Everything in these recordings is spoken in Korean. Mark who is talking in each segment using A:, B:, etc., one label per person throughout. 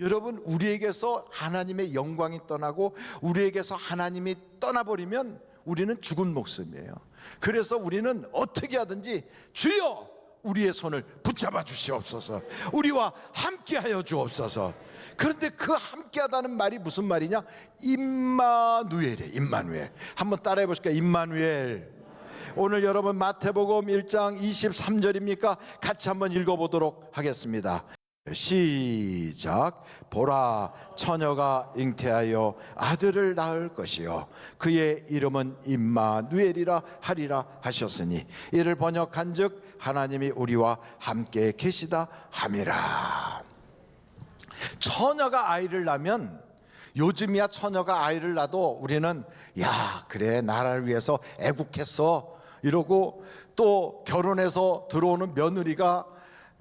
A: 여러분, 우리에게서 하나님의 영광이 떠나고 우리에게서 하나님이 떠나버리면 우리는 죽은 목숨이에요. 그래서 우리는 어떻게 하든지 주여 우리의 손을 붙잡아 주시옵소서, 우리와 함께하여 주옵소서. 그런데 그 함께하다는 말이 무슨 말이냐? 임마누엘이에요. 임마누엘. 한번 따라해 보실까요? 임마누엘. 오늘 여러분 마태복음 1장 23절입니까? 같이 한번 읽어보도록 하겠습니다. 시작. 보라, 처녀가 잉태하여 아들을 낳을 것이요 그의 이름은 임마누엘이라 하리라 하셨으니 이를 번역한즉 하나님이 우리와 함께 계시다 함이라. 처녀가 아이를 낳으면, 요즘이야 처녀가 아이를 낳아도 우리는 야 그래 나라를 위해서 애국했어 이러고, 또 결혼해서 들어오는 며느리가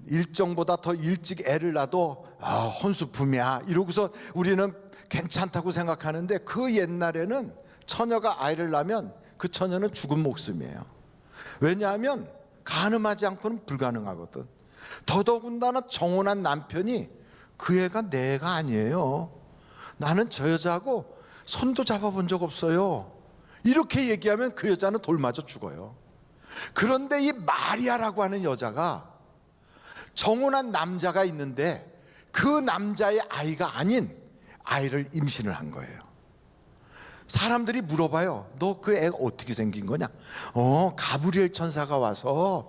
A: 일정보다 더 일찍 애를 낳아도 혼수품이야 이러고서 우리는 괜찮다고 생각하는데, 그 옛날에는 처녀가 아이를 낳으면 그 처녀는 죽은 목숨이에요. 왜냐하면 가늠하지 않고는 불가능하거든. 더더군다나 정혼한 남편이 그 애가 내 애가 아니에요, 나는 저 여자하고 손도 잡아본 적 없어요, 이렇게 얘기하면 그 여자는 돌 맞아 죽어요. 그런데 이 마리아라고 하는 여자가 정혼한 남자가 있는데 그 남자의 아이가 아닌 아이를 임신을 한 거예요. 사람들이 물어봐요. 너 그 애가 어떻게 생긴 거냐? 가브리엘 천사가 와서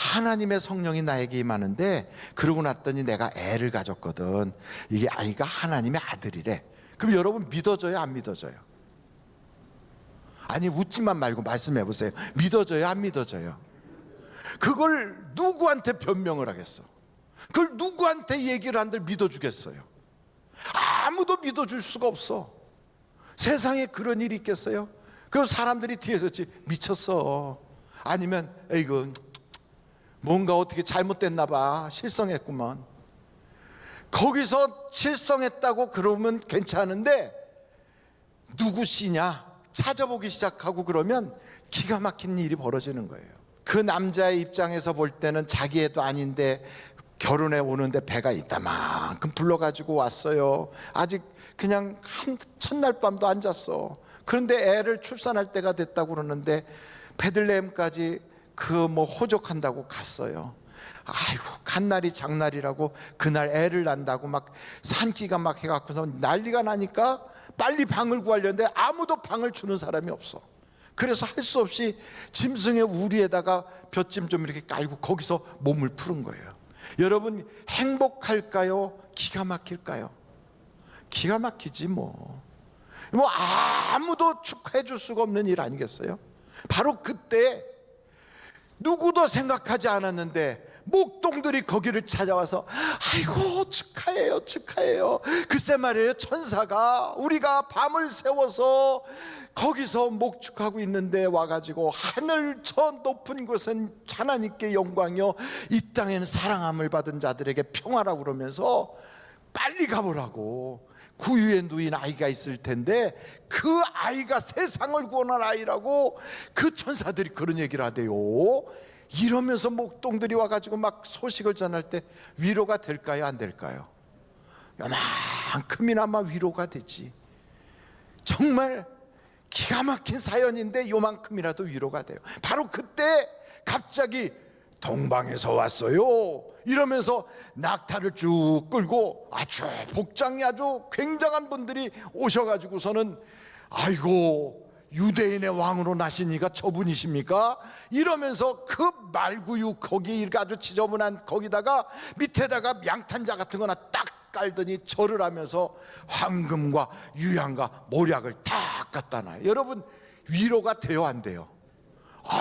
A: 하나님의 성령이 나에게 임하는데 그러고 났더니 내가 애를 가졌거든. 이게 아이가 하나님의 아들이래. 그럼 여러분 믿어져요, 안 믿어져요? 아니 웃지만 말고 말씀해 보세요. 믿어져요, 안 믿어져요? 그걸 누구한테 변명을 하겠어? 그걸 누구한테 얘기를 한들 믿어주겠어요? 아무도 믿어줄 수가 없어. 세상에 그런 일이 있겠어요? 그래서 사람들이 뒤에서 미쳤어, 아니면 에이그 뭔가 어떻게 잘못됐나 봐, 실성했구만. 거기서 실성했다고 그러면 괜찮은데 누구 씨냐 찾아보기 시작하고 그러면 기가 막힌 일이 벌어지는 거예요. 그 남자의 입장에서 볼 때는 자기 애도 아닌데 결혼해 오는데 배가 있다만큼 불러가지고 왔어요. 아직 그냥 한 첫날 밤도 안 잤어. 그런데 애를 출산할 때가 됐다고 그러는데 베들레헴까지 호적한다고 갔어요. 아이고 간날이 장날이라고 그날 애를 낳는다고 막 산기가 막 해갖고서 난리가 나니까 빨리 방을 구하려는데 아무도 방을 주는 사람이 없어. 그래서 할 수 없이 짐승의 우리에다가 볏짐 좀 이렇게 깔고 거기서 몸을 푸른 거예요. 여러분 행복할까요? 기가 막힐까요? 기가 막히지 뭐 아무도 축하해 줄 수가 없는 일 아니겠어요? 바로 그때 누구도 생각하지 않았는데 목동들이 거기를 찾아와서 아이고 축하해요 축하해요. 글쎄 말이에요, 천사가 우리가 밤을 새워서 거기서 목축하고 있는데 와가지고 하늘 저 높은 곳은 하나님께 영광이요 이 땅에는 사랑함을 받은 자들에게 평화라고 그러면서 빨리 가보라고. 구유에 누인 아이가 있을 텐데 그 아이가 세상을 구원할 아이라고 그 천사들이 그런 얘기를 하대요. 이러면서 목동들이 와가지고 막 소식을 전할 때 위로가 될까요, 안 될까요? 요만큼이나마 위로가 되지. 정말 기가 막힌 사연인데 요만큼이라도 위로가 돼요. 바로 그때 갑자기 동방에서 왔어요 이러면서 낙타를 쭉 끌고 아주 복장이 아주 굉장한 분들이 오셔가지고서는 아이고 유대인의 왕으로 나신 이가 저분이십니까? 이러면서 그 말구유 거기 아주 지저분한 거기다가 밑에다가 양탄자 같은 거나 딱 깔더니 절을 하면서 황금과 유향과 모략을 딱 갖다 놔요. 여러분 위로가 돼요, 안 돼요?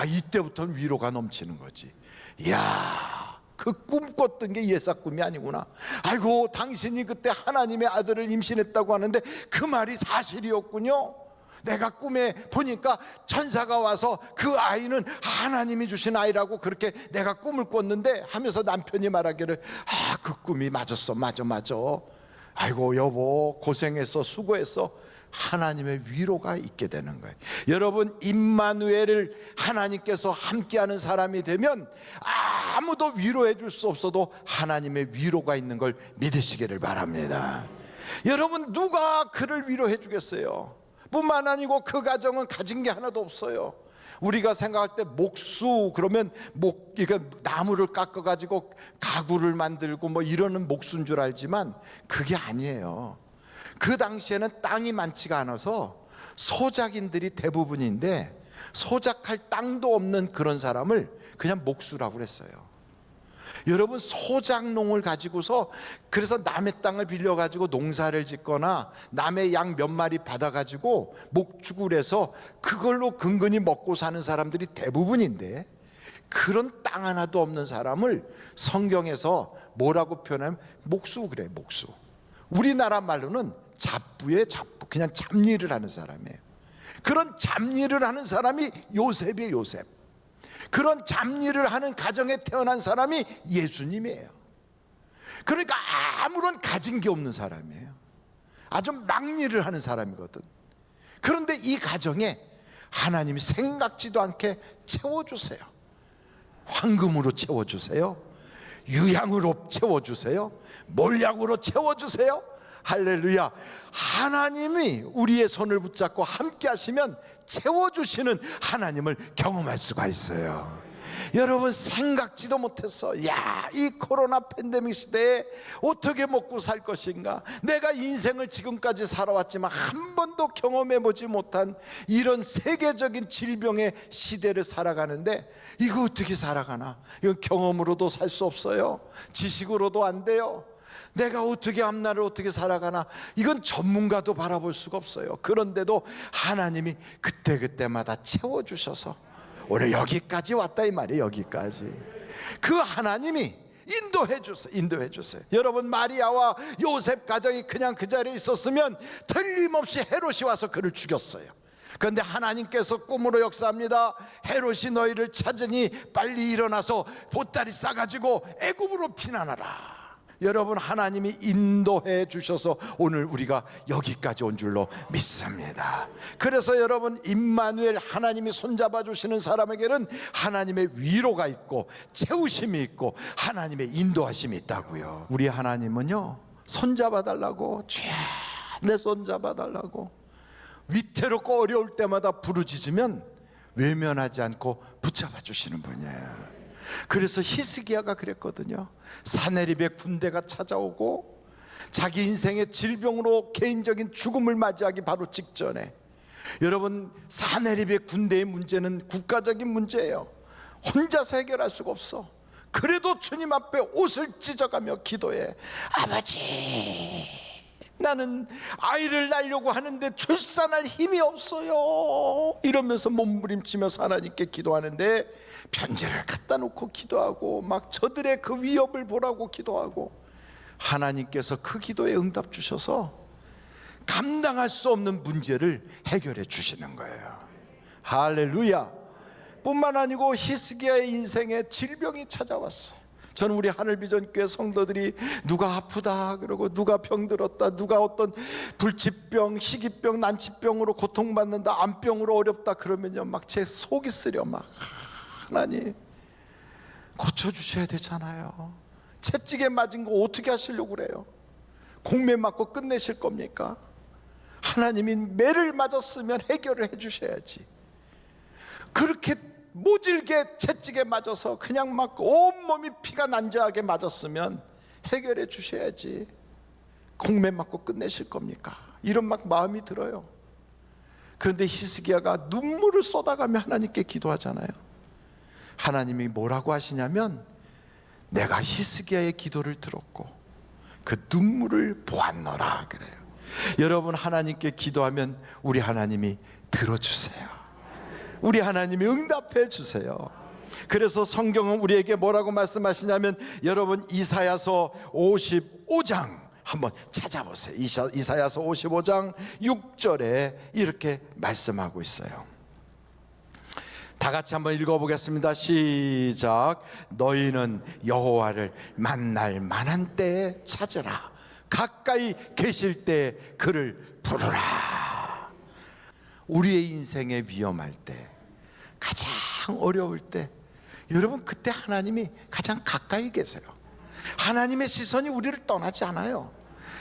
A: 이때부터는 위로가 넘치는 거지. 이야, 그 꿈꿨던 게 예사 꿈이 아니구나. 아이고 당신이 그때 하나님의 아들을 임신했다고 하는데 그 말이 사실이었군요. 내가 꿈에 보니까 천사가 와서 그 아이는 하나님이 주신 아이라고 그렇게 내가 꿈을 꿨는데 하면서 남편이 말하기를 그 꿈이 맞았어. 맞아 아이고 여보 고생했어, 수고했어, 하나님의 위로가 있게 되는 거예요. 여러분, 임마누엘을 하나님께서 함께하는 사람이 되면 아무도 위로해 줄 수 없어도 하나님의 위로가 있는 걸 믿으시기를 바랍니다. 여러분, 누가 그를 위로해 주겠어요? 뿐만 아니고 그 가정은 가진 게 하나도 없어요. 우리가 생각할 때 목수 그러면 이거 나무를 깎아 가지고 가구를 만들고 뭐 이러는 목수인 줄 알지만 그게 아니에요. 그 당시에는 땅이 많지가 않아서 소작인들이 대부분인데, 소작할 땅도 없는 그런 사람을 그냥 목수라고 그랬어요. 여러분, 소작농을 가지고서, 그래서 남의 땅을 빌려가지고 농사를 짓거나 남의 양 몇 마리 받아가지고 목축을 해서 그걸로 근근히 먹고 사는 사람들이 대부분인데, 그런 땅 하나도 없는 사람을 성경에서 뭐라고 표현하면 목수 그래요. 목수. 우리나라 말로는 잡부의 잡부, 그냥 잡일을 하는 사람이에요. 그런 잡일을 하는 사람이 요셉이에요. 요셉. 그런 잡일을 하는 가정에 태어난 사람이 예수님이에요. 그러니까 아무런 가진 게 없는 사람이에요. 아주 막일을 하는 사람이거든. 그런데 이 가정에 하나님이 생각지도 않게 채워주세요. 황금으로 채워주세요. 유향으로 채워주세요. 몰약으로 채워주세요. 할렐루야. 하나님이 우리의 손을 붙잡고 함께 하시면 채워주시는 하나님을 경험할 수가 있어요. 여러분, 생각지도 못했어. 이 코로나 팬데믹 시대에 어떻게 먹고 살 것인가, 내가 인생을 지금까지 살아왔지만 한 번도 경험해보지 못한 이런 세계적인 질병의 시대를 살아가는데, 이거 어떻게 살아가나? 이건 경험으로도 살 수 없어요. 지식으로도 안 돼요. 내가 어떻게 앞날을 어떻게 살아가나, 이건 전문가도 바라볼 수가 없어요. 그런데도 하나님이 그때그때마다 채워주셔서 오늘 여기까지 왔다 이 말이에요. 여기까지. 그 하나님이 인도해 주세요. 인도해 주세요. 여러분, 마리아와 요셉 가정이 그냥 그 자리에 있었으면 틀림없이 헤롯이 와서 그를 죽였어요. 그런데 하나님께서 꿈으로 역사합니다. 헤롯이 너희를 찾으니 빨리 일어나서 보따리 싸가지고 애굽으로 피난하라. 여러분, 하나님이 인도해 주셔서 오늘 우리가 여기까지 온 줄로 믿습니다. 그래서 여러분, 임마누엘, 하나님이 손잡아 주시는 사람에게는 하나님의 위로가 있고 채우심이 있고 하나님의 인도하심이 있다고요. 우리 하나님은요, 손잡아 달라고, 주야 내 손잡아 달라고 위태롭고 어려울 때마다 부르짖으면 외면하지 않고 붙잡아 주시는 분이에요. 그래서 히스기야가 그랬거든요. 사네립의 군대가 찾아오고 자기 인생의 질병으로 개인적인 죽음을 맞이하기 바로 직전에, 여러분, 사네립의 군대의 문제는 국가적인 문제예요. 혼자서 해결할 수가 없어. 그래도 주님 앞에 옷을 찢어가며 기도해. 아버지, 나는 아이를 낳으려고 하는데 출산할 힘이 없어요, 이러면서 몸부림치면서 하나님께 기도하는데, 편지를 갖다 놓고 기도하고 막 저들의 그 위협을 보라고 기도하고, 하나님께서 그 기도에 응답 주셔서 감당할 수 없는 문제를 해결해 주시는 거예요. 할렐루야. 뿐만 아니고 히스기야의 인생에 질병이 찾아왔어요. 저는 우리 하늘비전교회 성도들이 누가 아프다 그러고, 누가 병들었다, 누가 어떤 불치병, 희귀병, 난치병으로 고통받는다, 암병으로 어렵다 그러면요, 막 제 속이 쓰려. 막 하나님 고쳐주셔야 되잖아요. 채찍에 맞은 거 어떻게 하시려고 그래요? 공매 맞고 끝내실 겁니까? 하나님이 매를 맞았으면 해결을 해주셔야지. 그렇게 모질게 채찍에 맞아서 그냥 막 온몸이 피가 난자하게 맞았으면 해결해 주셔야지. 공매 맞고 끝내실 겁니까? 이런 막 마음이 들어요. 그런데 히스기야가 눈물을 쏟아가며 하나님께 기도하잖아요. 하나님이 뭐라고 하시냐면, 내가 히스기야의 기도를 들었고 그 눈물을 보았노라 그래요. 여러분, 하나님께 기도하면 우리 하나님이 들어주세요. 우리 하나님이 응답해 주세요. 그래서 성경은 우리에게 뭐라고 말씀하시냐면, 여러분, 이사야서 55장 한번 찾아보세요. 이사야서 55장 6절에 이렇게 말씀하고 있어요. 다 같이 한번 읽어보겠습니다. 시작. 너희는 여호와를 만날 만한 때에 찾으라. 가까이 계실 때 그를 부르라. 우리의 인생에 위험할 때, 가장 어려울 때, 여러분 그때 하나님이 가장 가까이 계세요. 하나님의 시선이 우리를 떠나지 않아요.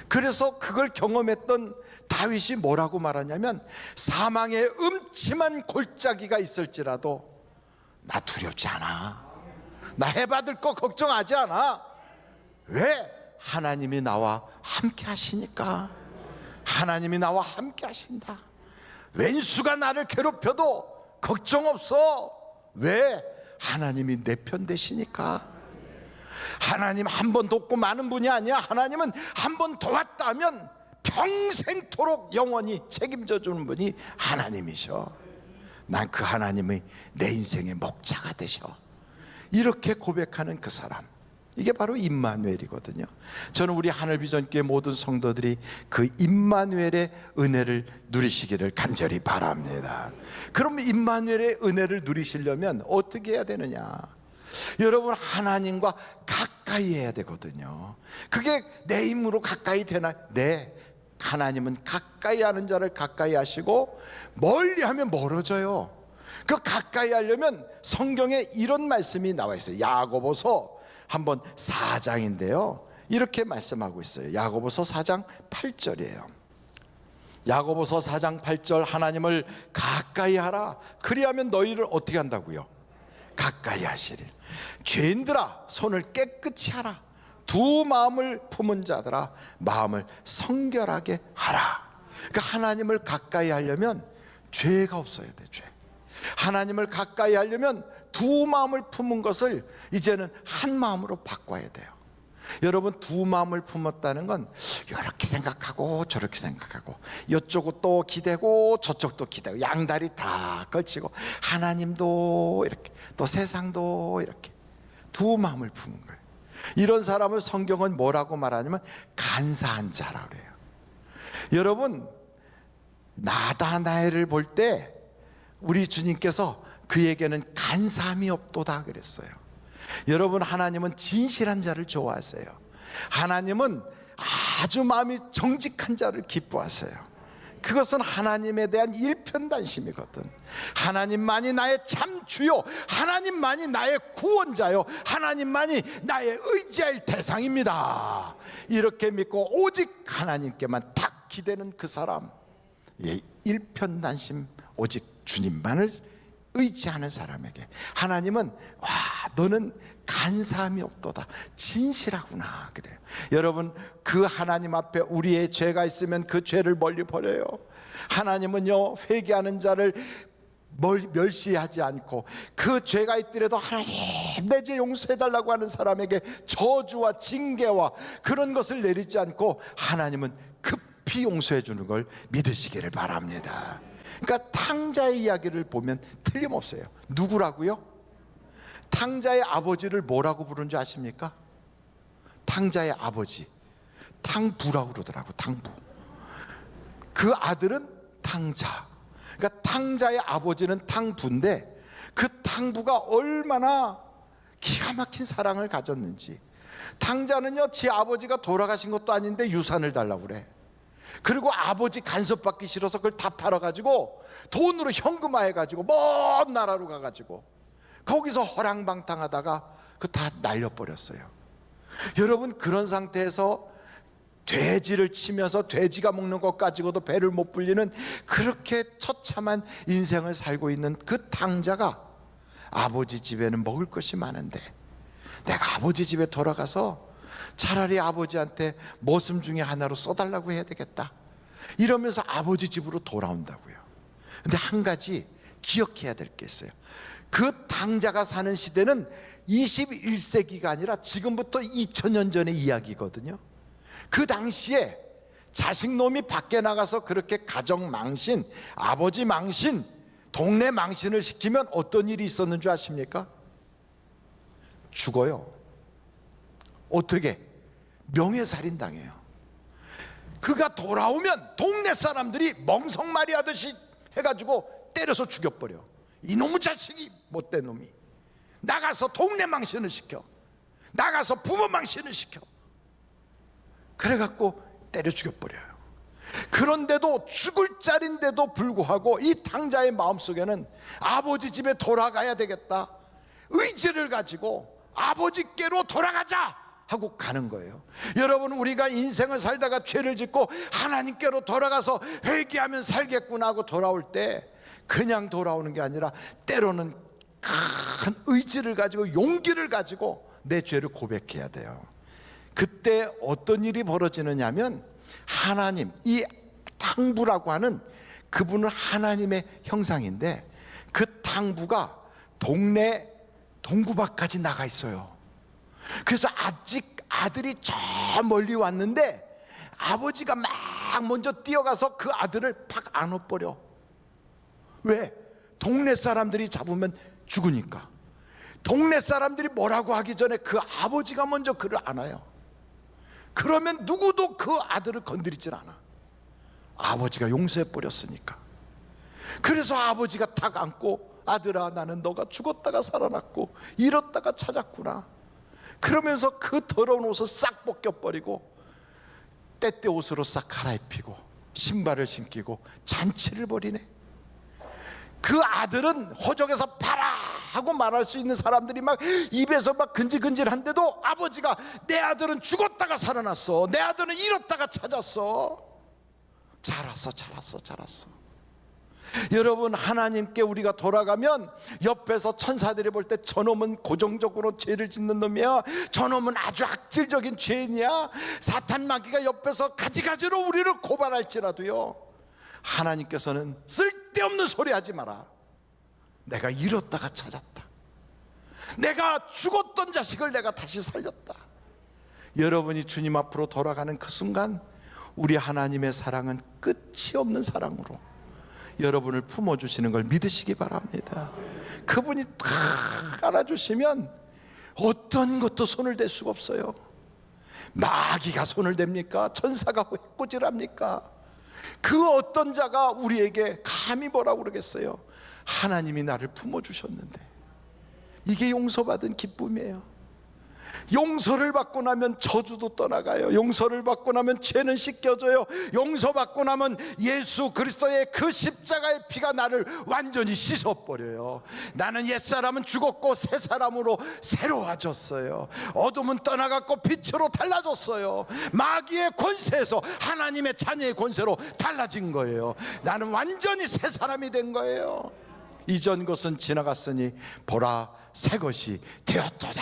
A: 그래서 그걸 경험했던 다윗이 뭐라고 말하냐면, 사망의 음침한 골짜기가 있을지라도 나 두렵지 않아. 나 해받을 거 걱정하지 않아. 왜? 하나님이 나와 함께 하시니까. 하나님이 나와 함께 하신다. 왼수가 나를 괴롭혀도 걱정 없어. 왜? 하나님이 내 편 되시니까. 하나님 한 번 돕고 마는 분이 아니야. 하나님은 한 번 도왔다면 평생토록 영원히 책임져 주는 분이 하나님이셔. 난 그 하나님이 내 인생의 목자가 되셔. 이렇게 고백하는 그 사람, 이게 바로 임마누엘이거든요. 저는 우리 하늘비전교회 모든 성도들이 그 임마누엘의 은혜를 누리시기를 간절히 바랍니다. 그럼 임마누엘의 은혜를 누리시려면 어떻게 해야 되느냐? 여러분, 하나님과 가까이 해야 되거든요. 그게 내 힘으로 가까이 되나? 네, 하나님은 가까이 하는 자를 가까이 하시고 멀리 하면 멀어져요. 그 가까이 하려면 성경에 이런 말씀이 나와 있어요. 야고보서 한번 4장인데요, 이렇게 말씀하고 있어요. 야고보서 4장 8절이에요 야고보서 4장 8절, 하나님을 가까이 하라. 그리하면 너희를 어떻게 한다고요? 가까이 하시리라. 죄인들아, 손을 깨끗이 하라. 두 마음을 품은 자들아, 마음을 성결하게 하라. 그러니까 하나님을 가까이 하려면 죄가 없어야 돼. 죄. 하나님을 가까이 하려면 두 마음을 품은 것을 이제는 한 마음으로 바꿔야 돼요. 여러분, 두 마음을 품었다는 건 이렇게 생각하고 저렇게 생각하고, 이쪽은 또 기대고 저쪽도 기대고, 양다리 다 걸치고, 하나님도 이렇게 또 세상도 이렇게 두 마음을 품은 거예요. 이런 사람을 성경은 뭐라고 말하냐면 간사한 자라고 그래요. 여러분, 나다나엘을 볼 때 우리 주님께서 그에게는 간사함이 없도다 그랬어요. 여러분, 하나님은 진실한 자를 좋아하세요. 하나님은 아주 마음이 정직한 자를 기뻐하세요. 그것은 하나님에 대한 일편단심이거든. 하나님만이 나의 참 주요, 하나님만이 나의 구원자요, 하나님만이 나의 의지할 대상입니다. 이렇게 믿고 오직 하나님께만 딱 기대는 그 사람, 일편단심, 오직 주님만을 의지하는 사람에게 하나님은, 와, 너는 간사함이 없도다, 진실하구나 그래요. 여러분, 그 하나님 앞에 우리의 죄가 있으면 그 죄를 멀리 버려요. 하나님은요, 회개하는 자를 멸시하지 않고, 그 죄가 있더라도 하나님 내 죄 용서해달라고 하는 사람에게 저주와 징계와 그런 것을 내리지 않고 하나님은 급히 용서해 주는 걸 믿으시기를 바랍니다. 그러니까 탕자의 이야기를 보면 틀림없어요. 누구라고요? 탕자의 아버지를 뭐라고 부르는지 아십니까? 탕자의 아버지, 탕부라고 그러더라고. 탕부. 그 아들은 탕자. 그러니까 탕자의 아버지는 탕부인데, 그 탕부가 얼마나 기가 막힌 사랑을 가졌는지. 탕자는요, 지 아버지가 돌아가신 것도 아닌데 유산을 달라고 그래. 그리고 아버지 간섭받기 싫어서 그걸 다 팔아가지고 돈으로 현금화해가지고 먼 나라로 가가지고 거기서 허랑방탕하다가 그 다 날려버렸어요. 여러분, 그런 상태에서 돼지를 치면서 돼지가 먹는 것 가지고도 배를 못 불리는 그렇게 처참한 인생을 살고 있는 그 탕자가, 아버지 집에는 먹을 것이 많은데 내가 아버지 집에 돌아가서 차라리 아버지한테 머슴 중에 하나로 써달라고 해야 되겠다, 이러면서 아버지 집으로 돌아온다고요. 근데 한 가지 기억해야 될 게 있어요. 그 탕자가 사는 시대는 21세기가 아니라 지금부터 2000년 전의 이야기거든요. 그 당시에 자식놈이 밖에 나가서 그렇게 가정 망신, 아버지 망신, 동네 망신을 시키면 어떤 일이 있었는 줄 아십니까? 죽어요. 어떻게? 명예살인 당해요. 그가 돌아오면 동네 사람들이 멍석말이 하듯이 해가지고 때려서 죽여버려. 이놈의 자식이, 못된 놈이 나가서 동네 망신을 시켜, 나가서 부모 망신을 시켜. 그래갖고 때려 죽여버려요. 그런데도 죽을 자리인데도 불구하고 이 탕자의 마음속에는 아버지 집에 돌아가야 되겠다 의지를 가지고 아버지께로 돌아가자 하고 가는 거예요. 여러분, 우리가 인생을 살다가 죄를 짓고 하나님께로 돌아가서 회개하면 살겠구나 하고 돌아올 때 그냥 돌아오는 게 아니라 때로는 큰 의지를 가지고 용기를 가지고 내 죄를 고백해야 돼요. 그때 어떤 일이 벌어지느냐면 하나님, 이 탕부라고 하는 그분은 하나님의 형상인데 그 탕부가 동네 동구밖까지 나가 있어요. 그래서 아직 아들이 저 멀리 왔는데 아버지가 막 먼저 뛰어가서 그 아들을 팍 안아버려. 왜? 동네 사람들이 잡으면 죽으니까. 동네 사람들이 뭐라고 하기 전에 그 아버지가 먼저 그를 안아요. 그러면 누구도 그 아들을 건드리질 않아. 아버지가 용서해버렸으니까. 그래서 아버지가 탁 안고 아들아, 나는 너가 죽었다가 살아났고 잃었다가 찾았구나. 그러면서 그 더러운 옷을 싹 벗겨버리고 때때 옷으로 싹 갈아입히고 신발을 신기고 잔치를 벌이네. 그 아들은 호적에서 봐라 하고 말할 수 있는 사람들이 막 입에서 막 근질근질한데도 아버지가 내 아들은 죽었다가 살아났어, 내 아들은 잃었다가 찾았어. 자랐어. 여러분, 하나님께 우리가 돌아가면 옆에서 천사들이 볼 때 저놈은 고정적으로 죄를 짓는 놈이야, 저놈은 아주 악질적인 죄인이야, 사탄 마귀가 옆에서 가지가지로 우리를 고발할지라도요, 하나님께서는 쓸데없는 소리 하지 마라. 내가 잃었다가 찾았다. 내가 죽었던 자식을 내가 다시 살렸다. 여러분이 주님 앞으로 돌아가는 그 순간 우리 하나님의 사랑은 끝이 없는 사랑으로 여러분을 품어주시는 걸 믿으시기 바랍니다. 그분이 다 안아주시면 어떤 것도 손을 댈 수가 없어요. 마귀가 손을 댑니까? 천사가 해코지합니까? 그 어떤 자가 우리에게 감히 뭐라고 그러겠어요? 하나님이 나를 품어주셨는데. 이게 용서받은 기쁨이에요. 용서를 받고 나면 저주도 떠나가요. 용서를 받고 나면 죄는 씻겨져요. 용서받고 나면 예수 그리스도의 그 십자가의 피가 나를 완전히 씻어버려요. 나는 옛사람은 죽었고 새 사람으로 새로워졌어요. 어둠은 떠나갔고 빛으로 달라졌어요. 마귀의 권세에서 하나님의 자녀의 권세로 달라진 거예요. 나는 완전히 새 사람이 된 거예요. 이전 것은 지나갔으니 보라, 새 것이 되었도다.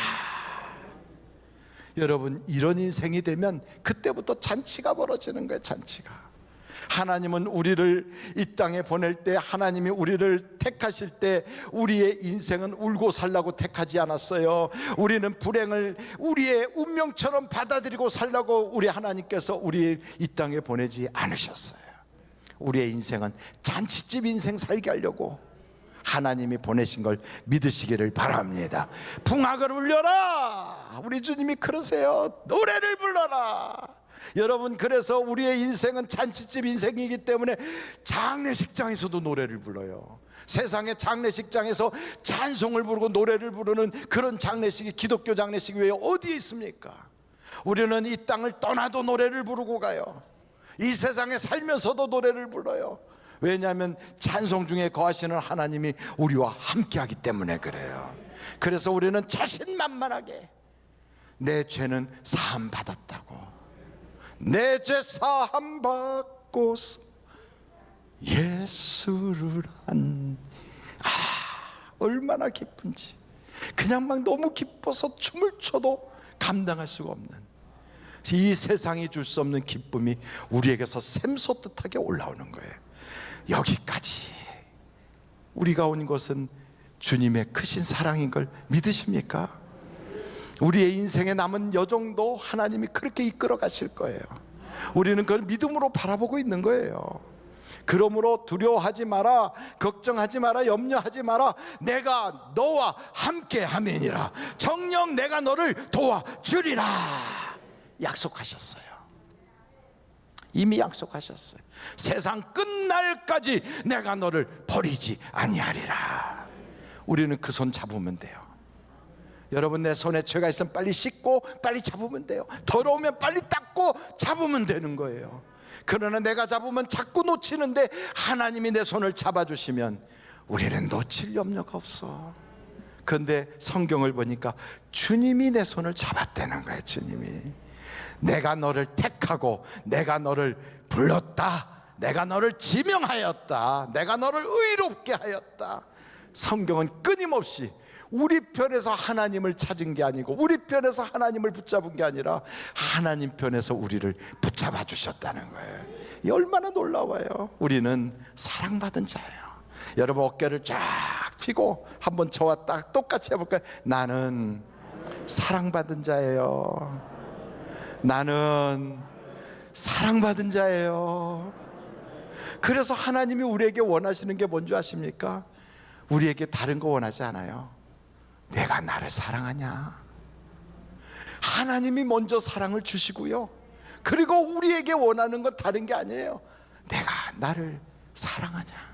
A: 여러분, 이런 인생이 되면 그때부터 잔치가 벌어지는 거예요. 잔치가. 하나님은 우리를 이 땅에 보낼 때, 하나님이 우리를 택하실 때 우리의 인생은 울고 살라고 택하지 않았어요. 우리는 불행을 우리의 운명처럼 받아들이고 살라고 우리 하나님께서 우리 이 땅에 보내지 않으셨어요. 우리의 인생은 잔치집 인생 살게 하려고 하나님이 보내신 걸 믿으시기를 바랍니다. 풍악을 울려라. 우리 주님이 그러세요. 노래를 불러라. 여러분, 그래서 우리의 인생은 잔치집 인생이기 때문에 장례식장에서도 노래를 불러요. 세상의 장례식장에서 찬송을 부르고 노래를 부르는 그런 장례식이 기독교 장례식이 왜 어디에 있습니까? 우리는 이 땅을 떠나도 노래를 부르고 가요. 이 세상에 살면서도 노래를 불러요. 왜냐하면 찬송 중에 거하시는 하나님이 우리와 함께하기 때문에 그래요. 그래서 우리는 자신만만하게 내 죄는 사함 받았다고, 내 죄 사함 받고서 예수를 얼마나 기쁜지, 그냥 막 너무 기뻐서 춤을 춰도 감당할 수가 없는 이 세상이 줄 수 없는 기쁨이 우리에게서 샘솟듯하게 올라오는 거예요. 여기까지 우리가 온 것은 주님의 크신 사랑인 걸 믿으십니까? 우리의 인생에 남은 여정도 하나님이 그렇게 이끌어 가실 거예요. 우리는 그걸 믿음으로 바라보고 있는 거예요. 그러므로 두려워하지 마라, 걱정하지 마라, 염려하지 마라. 내가 너와 함께 하매니라. 정녕 내가 너를 도와주리라. 약속하셨어요. 이미 약속하셨어요. 세상 끝날까지 내가 너를 버리지 아니하리라. 우리는 그 손 잡으면 돼요. 여러분, 내 손에 죄가 있으면 빨리 씻고 빨리 잡으면 돼요. 더러우면 빨리 닦고 잡으면 되는 거예요. 그러나 내가 잡으면 자꾸 놓치는데 하나님이 내 손을 잡아주시면 우리는 놓칠 염려가 없어. 그런데 성경을 보니까 주님이 내 손을 잡았다는 거예요. 주님이 내가 너를 택하고 내가 너를 불렀다, 내가 너를 지명하였다, 내가 너를 의롭게 하였다. 성경은 끊임없이 우리 편에서 하나님을 찾은 게 아니고 우리 편에서 하나님을 붙잡은 게 아니라 하나님 편에서 우리를 붙잡아 주셨다는 거예요. 이 얼마나 놀라워요. 우리는 사랑받은 자예요. 여러분, 어깨를 쫙 펴고 한번 저와 딱 똑같이 해볼까요? 나는 사랑받은 자예요. 나는 사랑받은 자예요. 그래서 하나님이 우리에게 원하시는 게 뭔지 아십니까? 우리에게 다른 거 원하지 않아요. 내가 나를 사랑하냐? 하나님이 먼저 사랑을 주시고요, 그리고 우리에게 원하는 건 다른 게 아니에요. 내가 나를 사랑하냐?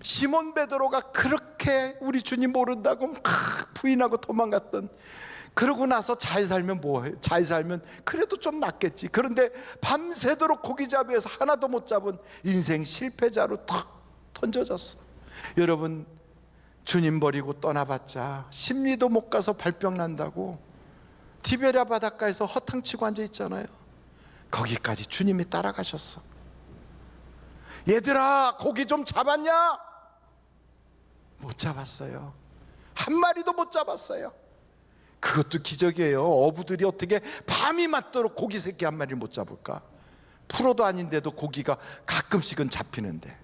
A: 시몬 베드로가 그렇게 우리 주님 모른다고 막 부인하고 도망갔던, 그러고 나서 잘 살면 뭐해? 잘 살면 그래도 좀 낫겠지. 그런데 밤새도록 고기잡이에서 하나도 못 잡은 인생 실패자로 탁 던져졌어. 여러분, 주님 버리고 떠나봤자 심리도 못 가서 발병 난다고 티베리아 바닷가에서 허탕치고 앉아 있잖아요. 거기까지 주님이 따라가셨어. 얘들아, 고기 좀 잡았냐? 못 잡았어요. 한 마리도 못 잡았어요. 그것도 기적이에요. 어부들이 어떻게 밤이 맞도록 고기 새끼 한 마리를 못 잡을까? 프로도 아닌데도 고기가 가끔씩은 잡히는데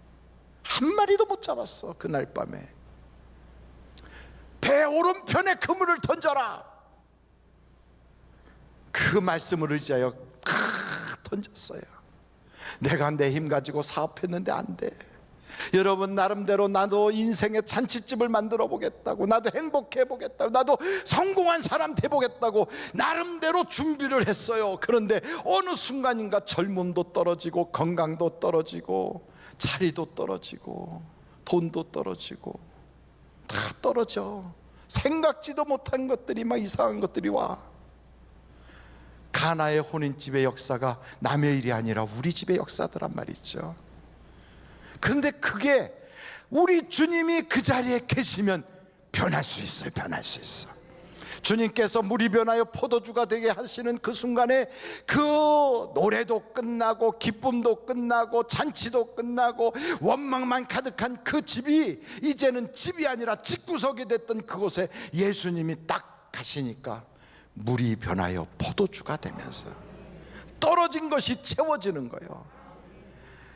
A: 한 마리도 못 잡았어. 그날 밤에 배 오른편에 그물을 던져라, 그 말씀을 의지하여 던졌어요. 내가 내 힘 가지고 사업했는데 안 돼. 여러분, 나름대로 나도 인생의 잔치집을 만들어 보겠다고, 나도 행복해 보겠다고, 나도 성공한 사람 돼 보겠다고 나름대로 준비를 했어요. 그런데 어느 순간인가 젊음도 떨어지고 건강도 떨어지고 자리도 떨어지고 돈도 떨어지고 다 떨어져. 생각지도 못한 것들이 막 이상한 것들이 와. 가나의 혼인집의 역사가 남의 일이 아니라 우리 집의 역사더란 말이죠. 그런데 그게 우리 주님이 그 자리에 계시면 변할 수 있어요. 변할 수 있어. 주님께서 물이 변하여 포도주가 되게 하시는 그 순간에 그 노래도 끝나고 기쁨도 끝나고 잔치도 끝나고 원망만 가득한 그 집이 이제는 집이 아니라 집구석이 됐던 그곳에 예수님이 딱 가시니까 물이 변하여 포도주가 되면서 떨어진 것이 채워지는 거예요.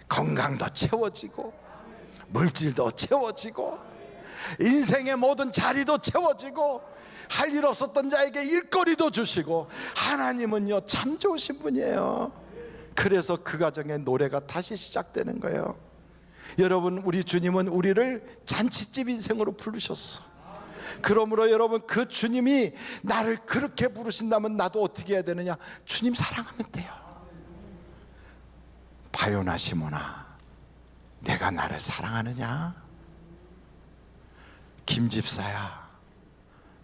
A: 건강도 채워지고 물질도 채워지고 인생의 모든 자리도 채워지고 할 일 없었던 자에게 일거리도 주시고, 하나님은요 참 좋으신 분이에요. 그래서 그 가정에 노래가 다시 시작되는 거예요. 여러분, 우리 주님은 우리를 잔치집 인생으로 부르셨어. 그러므로 여러분, 그 주님이 나를 그렇게 부르신다면 나도 어떻게 해야 되느냐? 주님 사랑하면 돼요. 바요나 시모나, 내가 나를 사랑하느냐? 김집사야,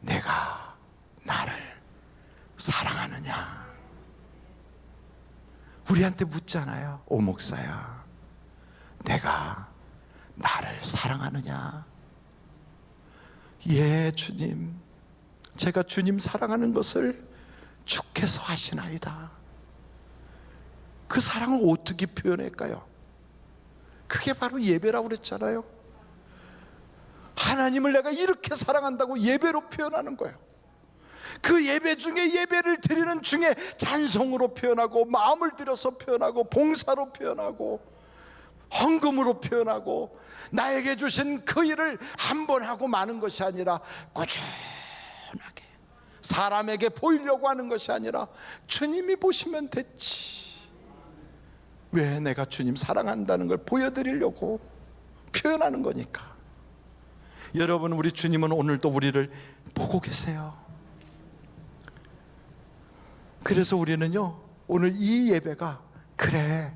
A: 내가 나를 사랑하느냐? 우리한테 묻잖아요. 오 목사야, 내가 나를 사랑하느냐? 예 주님, 제가 주님 사랑하는 것을 주께서 하시나이다. 그 사랑을 어떻게 표현할까요? 그게 바로 예배라고 그랬잖아요. 하나님을 내가 이렇게 사랑한다고 예배로 표현하는 거예요. 그 예배 중에, 예배를 드리는 중에 찬송으로 표현하고, 마음을 들여서 표현하고, 봉사로 표현하고, 헌금으로 표현하고, 나에게 주신 그 일을 한 번 하고 마는 것이 아니라 꾸준하게 사람에게 보이려고 하는 것이 아니라 주님이 보시면 됐지. 왜? 내가 주님 사랑한다는 걸 보여드리려고 표현하는 거니까. 여러분, 우리 주님은 오늘도 우리를 보고 계세요. 그래서 우리는요, 오늘 이 예배가, 그래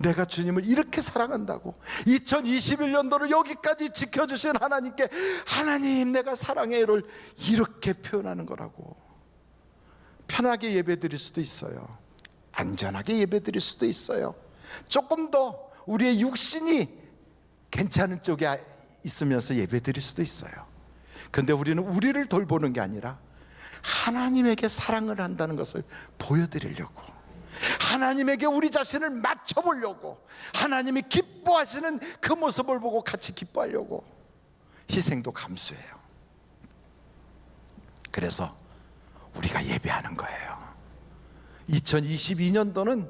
A: 내가 주님을 이렇게 사랑한다고 2021년도를 여기까지 지켜주신 하나님께 하나님 내가 사랑해요를 이렇게 표현하는 거라고. 편하게 예배드릴 수도 있어요. 안전하게 예배드릴 수도 있어요. 조금 더 우리의 육신이 괜찮은 쪽에 있으면서 예배드릴 수도 있어요. 그런데 우리는 우리를 돌보는 게 아니라 하나님에게 사랑을 한다는 것을 보여드리려고, 하나님에게 우리 자신을 맞춰보려고, 하나님이 기뻐하시는 그 모습을 보고 같이 기뻐하려고 희생도 감수해요. 그래서 우리가 예배하는 거예요. 2022년도는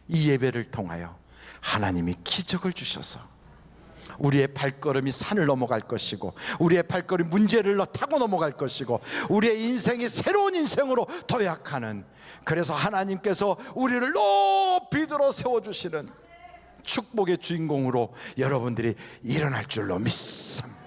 A: 이 예배를 통하여 하나님이 기적을 주셔서 우리의 발걸음이 산을 넘어갈 것이고, 우리의 발걸음이 문제를 타고 넘어갈 것이고, 우리의 인생이 새로운 인생으로 도약하는, 그래서 하나님께서 우리를 높이 들어 세워주시는 축복의 주인공으로 여러분들이 일어날 줄로 믿습니다.